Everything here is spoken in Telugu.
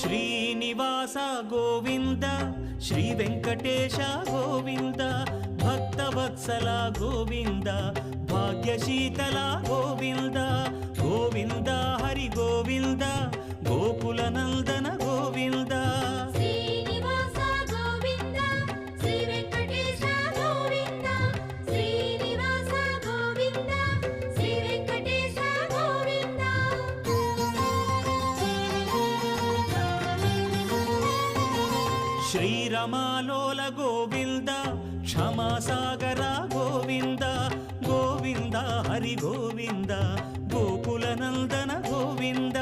శ్రీనివాస గోవింద శ్రీ వెంకటేశ గోవింద భక్తవత్సల గోవింద భాగ్యశీతల గోవింద గోవింద హరి గోవింద గోకుల నందన గోవింద శ్రీనివాస గోవింద శ్రీ వెంకటేశ గోవింద శ్రీనివాస గోవింద శ్రీ వెంకటేశ గోవింద శ్రీరమాలోల గోవింద క్షమాసాగర గోవింద గోవింద హరి గోవింద గోకుల నందన గోవింద